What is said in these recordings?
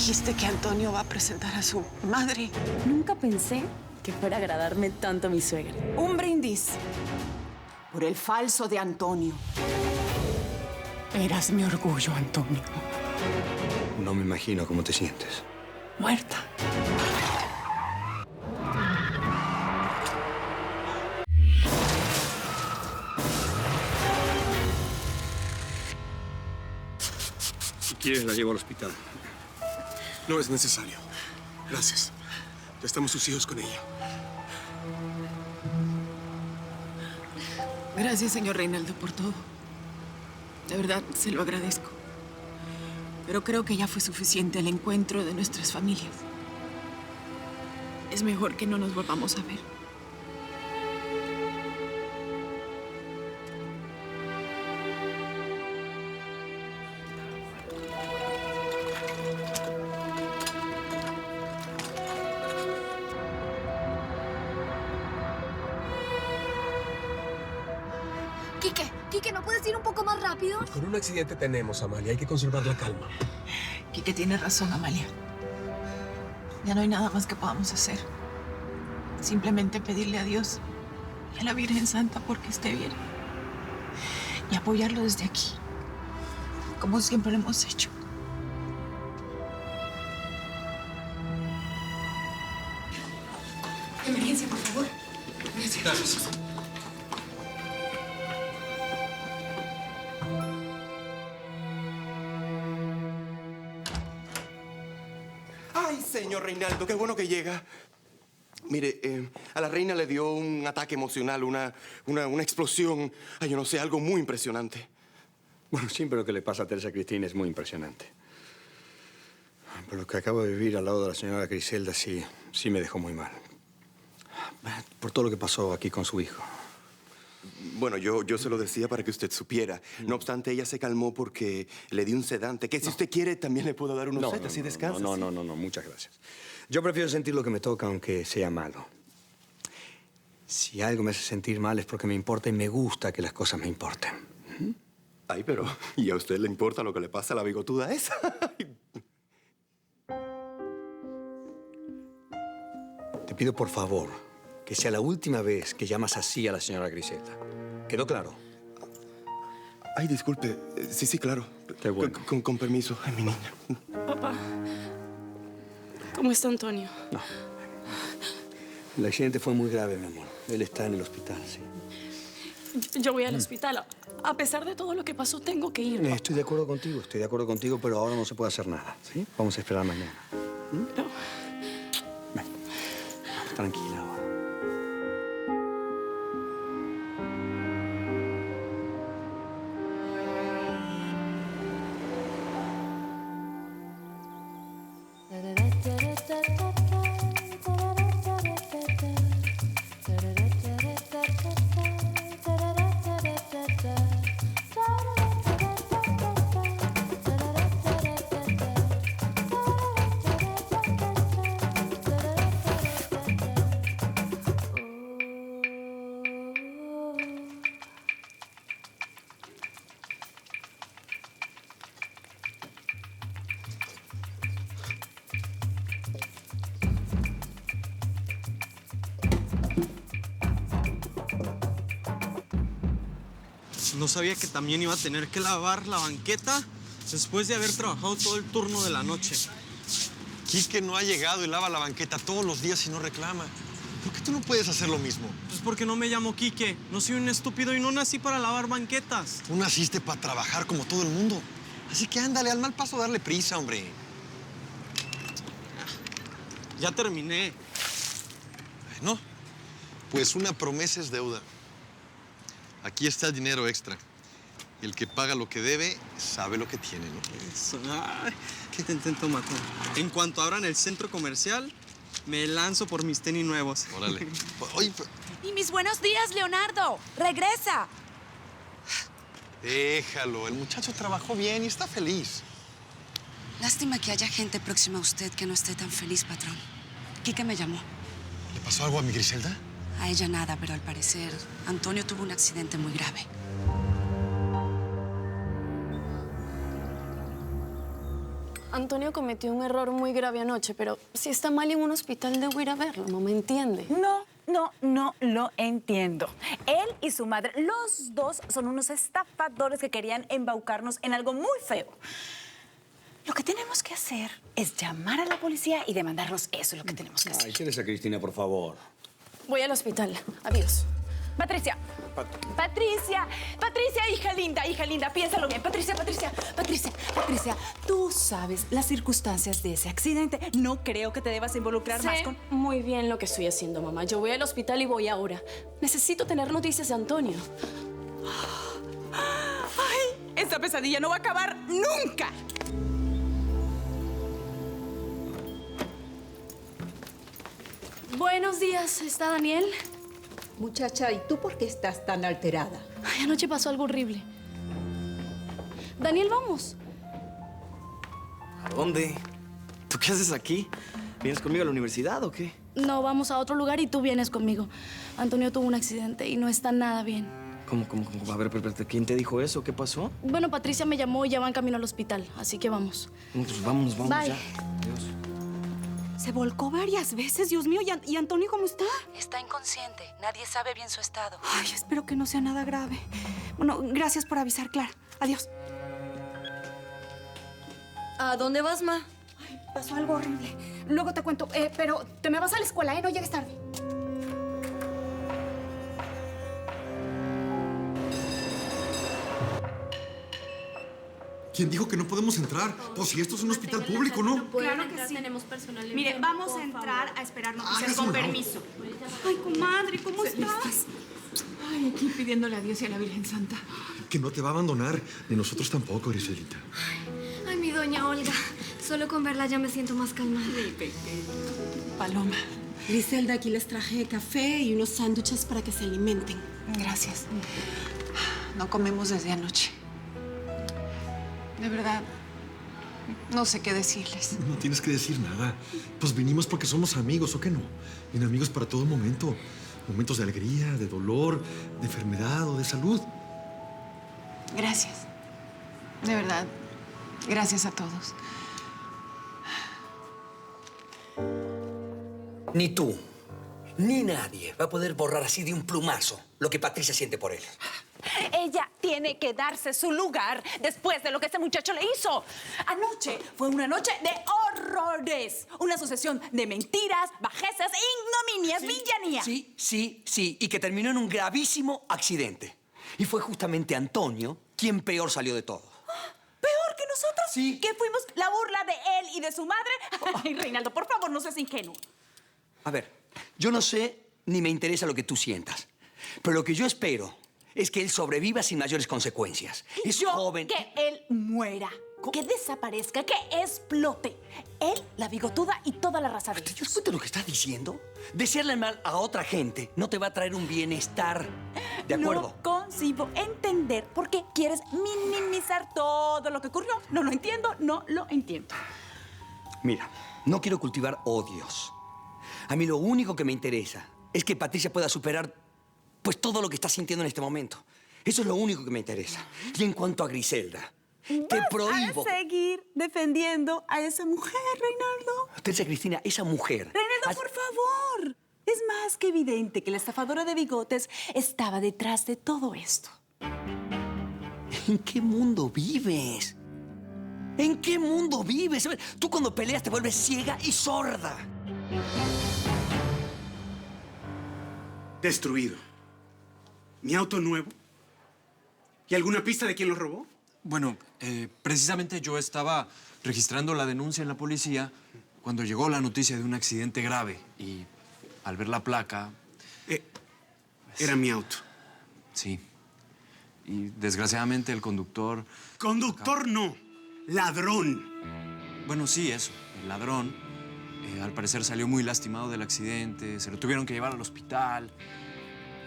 dijiste que Antonio va a presentar a su madre. Nunca pensé que fuera a agradarme tanto a mi suegra. Un brindis por el falso de Antonio. Eras mi orgullo, Antonio. No me imagino cómo te sientes. Muerta. Si quieres, la llevo al hospital. No es necesario. Gracias. Ya estamos sus hijos con ella. Gracias, señor Reinaldo, por todo. De verdad, se lo agradezco. Pero creo que ya fue suficiente el encuentro de nuestras familias. Es mejor que no nos volvamos a ver. Quique, ¿no puedes ir un poco más rápido? Con un accidente tenemos, Amalia. Hay que conservar la calma. Quique tiene razón, Amalia. Ya no hay nada más que podamos hacer. Simplemente pedirle a Dios y a la Virgen Santa porque esté bien. Y apoyarlo desde aquí, como siempre lo hemos hecho. Emergencia, por favor. Gracias. Ay, señor Reinaldo, qué bueno que llega. Mire, a la reina le dio un ataque emocional, una explosión. Ay, yo no sé, algo muy impresionante. Bueno, siempre lo que le pasa a Teresa Cristina es muy impresionante. Pero lo que acabo de vivir al lado de la señora Griselda sí me dejó muy mal. Por todo lo que pasó aquí con su hijo. Bueno, yo se lo decía para que usted supiera. No obstante, ella se calmó porque le di un sedante. Que si usted quiere, también le puedo dar unos setas y descansa. No, muchas gracias. Yo prefiero sentir lo que me toca, aunque sea malo. Si algo me hace sentir mal es porque me importa y me gusta que las cosas me importen. Ay, pero ¿y a usted le importa lo que le pasa a la bigotuda esa? Te pido, por favor, que sea la última vez que llamas así a la señora Griselda. ¿Quedó claro? Ay, disculpe. Sí, claro. Qué bueno. Con permiso. Ay, mi niña. Papá, ¿cómo está Antonio? No. El accidente fue muy grave, mi amor. Él está en el hospital, sí. Yo voy al hospital. A pesar de todo lo que pasó, tengo que ir. Estoy de acuerdo contigo, pero ahora no se puede hacer nada, ¿sí? Vamos a esperar mañana. No. Ven. Vamos, tranquila ahora. No sabía que también iba a tener que lavar la banqueta después de haber trabajado todo el turno de la noche. Quique no ha llegado y lava la banqueta todos los días y no reclama. ¿Por qué tú no puedes hacer lo mismo? Pues porque no me llamo Quique. No soy un estúpido y no nací para lavar banquetas. Tú naciste para trabajar como todo el mundo. Así que ándale, al mal paso darle prisa, hombre. Ya terminé. No, pues una promesa es deuda. Aquí está el dinero extra. Y el que paga lo que debe, sabe lo que tiene, ¿no? Eso. Ay, ¿qué te intento matar? En cuanto abran el centro comercial, me lanzo por mis tenis nuevos. Órale. Oye, Y mis buenos días, Leonardo. Regresa. déjalo. El muchacho trabajó bien y está feliz. Lástima que haya gente próxima a usted que no esté tan feliz, patrón. Quique me llamó. ¿Le pasó algo a mi Griselda? A ella nada, pero al parecer Antonio tuvo un accidente muy grave. Antonio cometió un error muy grave anoche, pero si está mal en un hospital debo ir a verlo, ¿no me entiende? No lo entiendo. Él y su madre, los dos son unos estafadores que querían embaucarnos en algo muy feo. Lo que tenemos que hacer es llamar a la policía y demandarlos. Eso es lo que tenemos que hacer. Ay, Teresa Cristina, por favor. Voy al hospital. Adiós. Patricia. Patricia, hija linda, piénsalo bien. Patricia, tú sabes las circunstancias de ese accidente. No creo que te debas involucrar más con... muy bien lo que estoy haciendo, mamá. Yo voy al hospital y voy ahora. Necesito tener noticias de Antonio. ¡Ay! Esta pesadilla no va a acabar nunca. Buenos días, ¿está Daniel? Muchacha, ¿y tú por qué estás tan alterada? Ay, anoche pasó algo horrible. Daniel, vamos. ¿A dónde? ¿Tú qué haces aquí? ¿Vienes conmigo a la universidad o qué? No, vamos a otro lugar y tú vienes conmigo. Antonio tuvo un accidente y no está nada bien. ¿Cómo? A ver, pero, ¿quién te dijo eso? ¿Qué pasó? Bueno, Patricia me llamó y ya van camino al hospital, así que vamos. Pues vámonos Bye. ya. Adiós. Se volcó varias veces, Dios mío. ¿Y Antonio cómo está? Está inconsciente. Nadie sabe bien su estado. Ay, espero que no sea nada grave. Bueno, gracias por avisar, Clara. Adiós. ¿A dónde vas, ma? Ay, pasó algo horrible. Luego te cuento. Pero te me vas a la escuela, ¿eh? No llegues tarde. ¿Quién dijo que no podemos entrar? Pues si esto es un hospital público, ¿no? Claro que sí. Tenemos personal. Mire, vamos a entrar a esperar noticias Hágase con un lado. permiso. Ay, comadre, ¿cómo estás? Ay, aquí pidiéndole a Dios y a la Virgen Santa. Que no te va a abandonar. Ni nosotros tampoco, Griselita. Ay, mi doña Olga. Solo con verla ya me siento más calmada. Paloma. Griselda, aquí les traje café y unos sándwiches para que se alimenten. Gracias. No comemos desde anoche. De verdad, no sé qué decirles. No tienes que decir nada. Pues vinimos porque somos amigos, ¿o qué no? Y amigos para todo momento. Momentos de alegría, de dolor, de enfermedad o de salud. Gracias. De verdad, gracias a todos. Ni tú, ni nadie va a poder borrar así de un plumazo lo que Patricia siente por él. Ella tiene que darse su lugar después de lo que ese muchacho le hizo. Anoche fue una noche de horrores. Una sucesión de mentiras, bajezas, ignominias, villanías. Sí, y que terminó en un gravísimo accidente. Y fue justamente Antonio quien peor salió de todo. ¿Peor que nosotros? Sí. ¿Que fuimos la burla de él y de su madre? Ay, Reinaldo, por favor, no seas ingenuo. A ver, yo no sé ni me interesa lo que tú sientas, pero lo que yo espero es que él sobreviva sin mayores consecuencias. Es joven. Que él muera. Que desaparezca, que explote. Él, la bigotuda y toda la raza de ellos. ¿Te das cuenta de lo que estás diciendo? Desearle mal a otra gente no te va a traer un bienestar. ¿De acuerdo? No consigo entender por qué quieres minimizar todo lo que ocurrió. No lo entiendo. Mira, no quiero cultivar odios. A mí lo único que me interesa es que Patricia pueda superar pues todo lo que está sintiendo en este momento. Eso es lo único que me interesa. Y en cuanto a Griselda, te prohíbo... ¿Vas a seguir defendiendo a esa mujer, Reinaldo? Teresa Cristina, esa mujer... Reinaldo, por favor. Es más que evidente que la estafadora de bigotes estaba detrás de todo esto. ¿En qué mundo vives? ¿En qué mundo vives? Tú cuando peleas te vuelves ciega y sorda. Destruido. ¿Mi auto nuevo? ¿Y alguna pista de quién lo robó? Bueno, precisamente yo estaba registrando la denuncia en la policía cuando llegó la noticia de un accidente grave y al ver la placa... Era mi auto. Sí. Y desgraciadamente el conductor... Conductor no, ladrón. Bueno, sí, eso. El ladrón, al parecer salió muy lastimado del accidente, se lo tuvieron que llevar al hospital.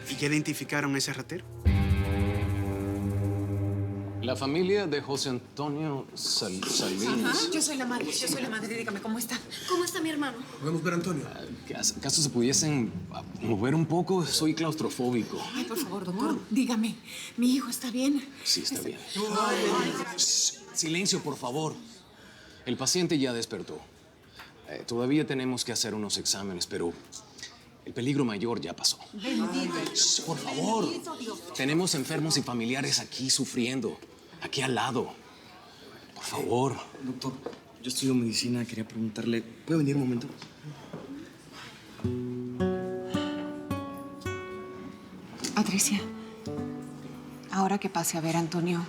¿Y ya identificaron a ese ratero? La familia de José Antonio Salvini. Yo soy la madre, dígame, ¿cómo está? ¿Cómo está mi hermano? ¿Podemos ver a Antonio? ¿Acaso se pudiesen mover un poco? Soy claustrofóbico. Ay, por favor, doctor, dígame, ¿mi hijo está bien? Sí, está bien. Shh, silencio, por favor. El paciente ya despertó. Todavía tenemos que hacer unos exámenes, pero el peligro mayor ya pasó. Shh, por favor. Tenemos enfermos y familiares aquí sufriendo, aquí al lado. Por favor. Doctor, yo estudio medicina. Quería preguntarle, ¿puede venir un momento? Patricia, ahora que pase a ver a Antonio,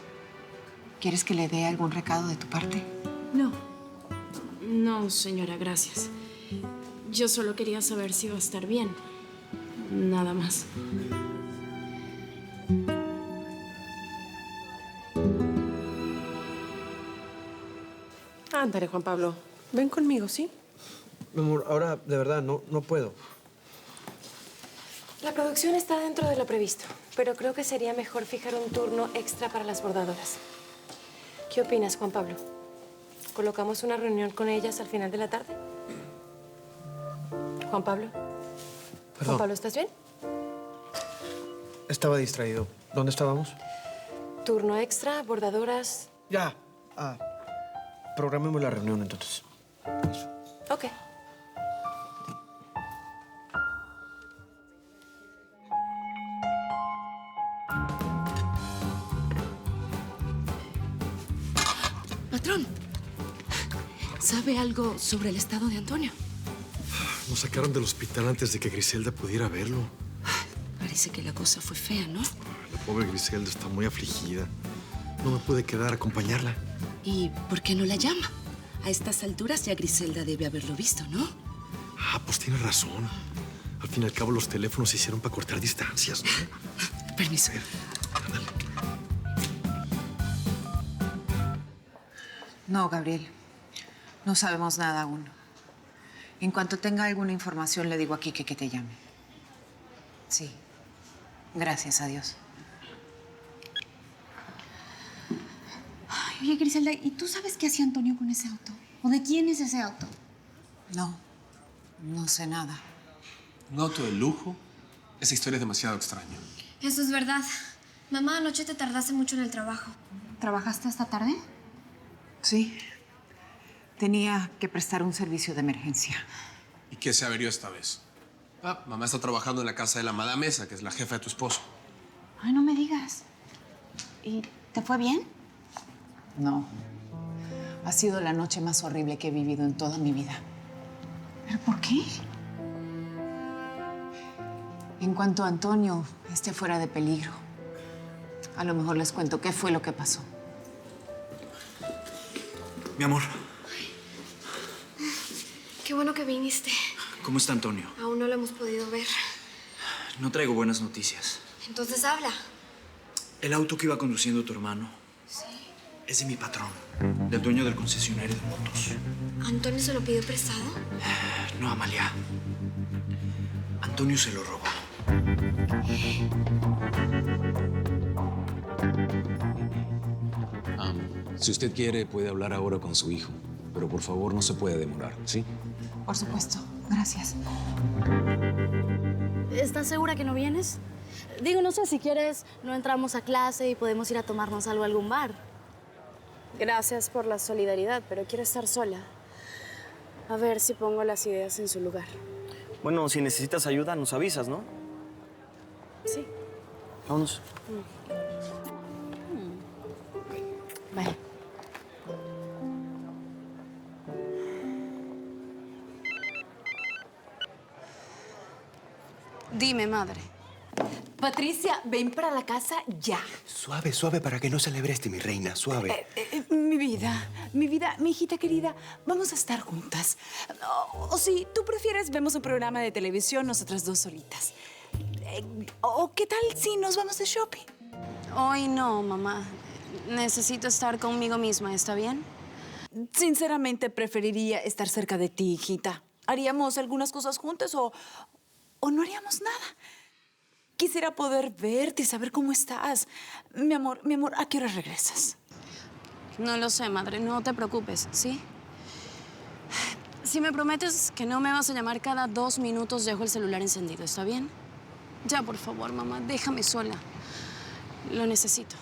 ¿quieres que le dé algún recado de tu parte? No. No, señora, gracias. Yo solo quería saber si va a estar bien. Nada más. Ándale, Juan Pablo. Ven conmigo, ¿sí? Mi amor, ahora de verdad no puedo. La producción está dentro de lo previsto, pero creo que sería mejor fijar un turno extra para las bordadoras. ¿Qué opinas, Juan Pablo? ¿Colocamos una reunión con ellas al final de la tarde? Juan Pablo. Perdón. Juan Pablo, ¿estás bien? Estaba distraído. ¿Dónde estábamos? Turno extra, bordadoras. Ya. Programemos la reunión entonces. Ok. Patrón, ¿sabe algo sobre el estado de Antonio? Nos sacaron del hospital antes de que Griselda pudiera verlo. Parece que la cosa fue fea, ¿no? La pobre Griselda está muy afligida. No me pude quedar a acompañarla. ¿Y por qué no la llama? A estas alturas ya Griselda debe haberlo visto, ¿no? Pues tiene razón. Al fin y al cabo, los teléfonos se hicieron para cortar distancias, ¿no? Permiso. No, Gabriel. No sabemos nada aún. En cuanto tenga alguna información, le digo a Quique que te llame. Sí. Gracias a Dios. Ay, oye, Griselda, ¿y tú sabes qué hacía Antonio con ese auto? ¿O de quién es ese auto? No sé nada. Un auto de lujo. Esa historia es demasiado extraña. Eso es verdad. Mamá, anoche te tardaste mucho en el trabajo. ¿Trabajaste hasta tarde? Sí. Tenía que prestar un servicio de emergencia. ¿Y qué se averió esta vez? Mamá está trabajando en la casa de la Madame esa, que es la jefa de tu esposo. Ay, no me digas. ¿Y te fue bien? No. Ha sido la noche más horrible que he vivido en toda mi vida. ¿Pero por qué? En cuanto a Antonio esté fuera de peligro, a lo mejor les cuento qué fue lo que pasó. Mi amor, Qué bueno que viniste. ¿cómo está Antonio? Aún no lo hemos podido ver. No traigo buenas noticias. Entonces habla. El auto que iba conduciendo tu hermano es de mi patrón, del dueño del concesionario de motos. ¿Antonio se lo pidió prestado? No, Amalia. Antonio se lo robó. Si usted quiere, puede hablar ahora con su hijo. Pero por favor, no se puede demorar, ¿sí? Por supuesto. Gracias. ¿Estás segura que no vienes? Digo, no sé, si quieres, no entramos a clase y podemos ir a tomarnos algo a algún bar. Gracias por la solidaridad, pero quiero estar sola. A ver si pongo las ideas en su lugar. Bueno, si necesitas ayuda, nos avisas, ¿no? Sí. Vámonos. Vale. Dime, madre. Patricia, ven para la casa ya. Suave, suave, para que no celebreste, mi reina, suave. Mi vida, mi hijita querida, vamos a estar juntas. O si tú prefieres, vemos un programa de televisión nosotras dos solitas. ¿O qué tal si nos vamos de shopping? Hoy no, mamá. Necesito estar conmigo misma, ¿está bien? Sinceramente, preferiría estar cerca de ti, hijita. ¿Haríamos algunas cosas juntas o no haríamos nada? Quisiera poder verte y saber cómo estás. Mi amor, ¿a qué hora regresas? No lo sé, madre. No te preocupes, ¿sí? Si me prometes que no me vas a llamar cada 2 minutos, dejo el celular encendido, ¿está bien? Ya, por favor, mamá, déjame sola. Lo necesito.